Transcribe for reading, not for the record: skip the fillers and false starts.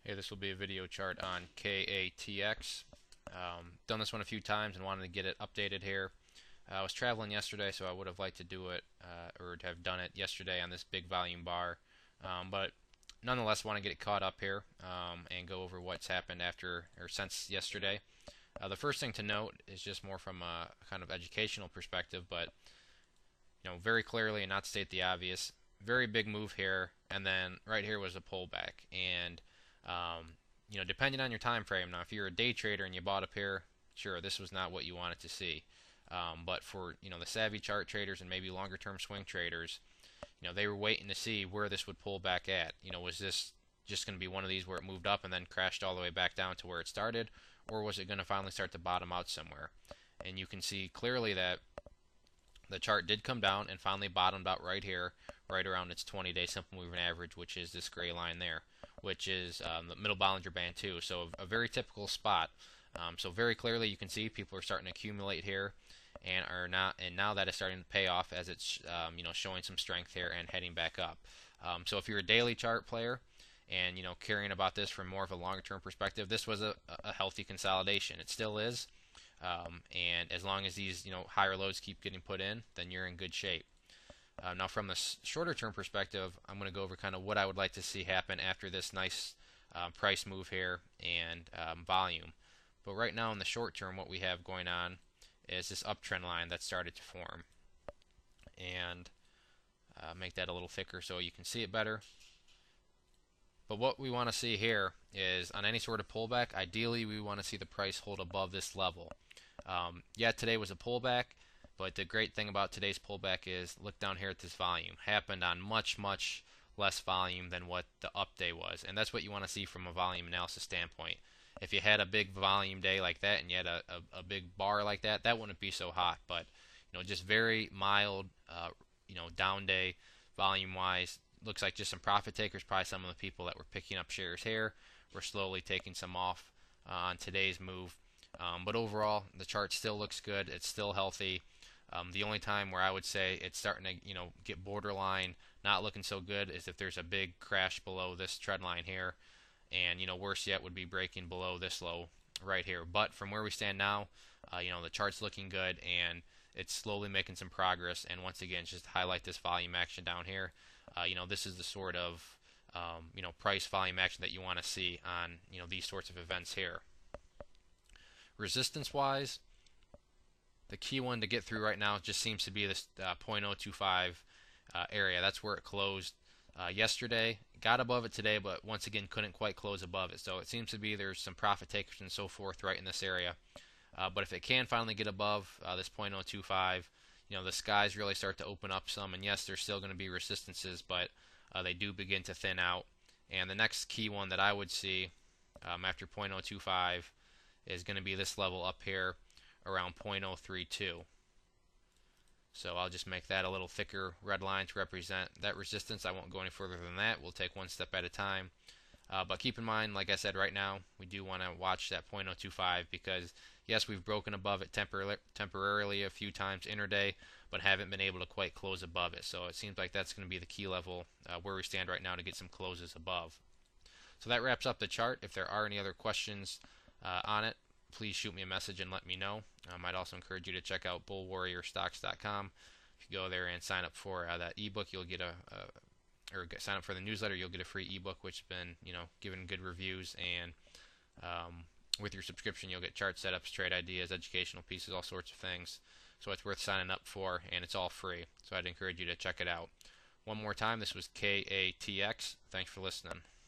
Hey, this will be a video chart on KATX. Done this one a few times and wanted to get it updated here. I was traveling yesterday, so I would have liked to do it or to have done it yesterday on this big volume bar. But nonetheless, want to get it caught up here and go over what's happened after or since yesterday. The first thing to note is just more from a kind of educational perspective, but very clearly, and not to state the obvious, very big move here, and then right here was a pullback. And depending on your time frame. Now, if you're a day trader and you bought up here, sure, this was not what you wanted to see. But for the savvy chart traders and maybe longer term swing traders, they were waiting to see where this would pull back at. Was this just going to be one of these where it moved up and then crashed all the way back down to where it started, or was it going to finally start to bottom out somewhere? And you can see clearly that the chart did come down and finally bottomed out right here, right around its 20-day simple moving average, which is this gray line there, which is the middle Bollinger Band too. So a very typical spot. So very clearly you can see people are starting to accumulate here, and now that is starting to pay off as it's showing some strength here and heading back up. So if you're a daily chart player and caring about this from more of a longer term perspective, this was a healthy consolidation. It still is. And as long as these higher lows keep getting put in, then you're in good shape. Now, from the shorter term perspective, I'm going to go over kind of what I would like to see happen after this nice price move here and volume. But right now, in the short term, what we have going on is this uptrend line that started to form. And make that a little thicker so you can see it better. But what we want to see here is on any sort of pullback, ideally we want to see the price hold above this level. Yeah, today was a pullback, but the great thing about today's pullback is look down here at this volume. Happened on much, much less volume than what the up day was. And that's what you want to see from a volume analysis standpoint. If you had a big volume day like that and you had a big bar like that, that wouldn't be so hot. But just very mild, down day volume wise. Looks like just some profit takers, probably some of the people that were picking up shares here were slowly taking some off on today's move. But overall, the chart still looks good. It's still healthy. The only time where I would say it's starting to get borderline, not looking so good, is if there's a big crash below this trend line here, and worse yet would be breaking below this low right here. But from where we stand now, the chart's looking good and it's slowly making some progress. And once again, just to highlight this volume action down here, this is the sort of price volume action that you want to see on these sorts of events here. Resistance wise, the key one to get through right now just seems to be this 0.025 area. That's where it closed yesterday. Got above it today, but once again couldn't quite close above it. So it seems to be there's some profit takers and so forth right in this area. But if it can finally get above this 0.025, the skies really start to open up some. And yes, there's still going to be resistances, but they do begin to thin out. And the next key one that I would see after 0.025 is going to be this level up here around 0.032. So I'll just make that a little thicker red line to represent that resistance. I won't go any further than that. We'll take one step at a time. But keep in mind, like I said, right now, we do want to watch that 0.025 because, yes, we've broken above it temporarily a few times intraday, but haven't been able to quite close above it. So it seems like that's going to be the key level where we stand right now to get some closes above. So that wraps up the chart. If there are any other questions on it, please shoot me a message and let me know. I'd also encourage you to check out bullwarriorstocks.com. If you go there and sign up for that ebook, you'll get or sign up for the newsletter, you'll get a free ebook which has been given good reviews, and with your subscription you'll get chart setups, trade ideas, educational pieces, all sorts of things. So it's worth signing up for, and it's all free. So I'd encourage you to check it out. One more time, this was KATX. Thanks for listening.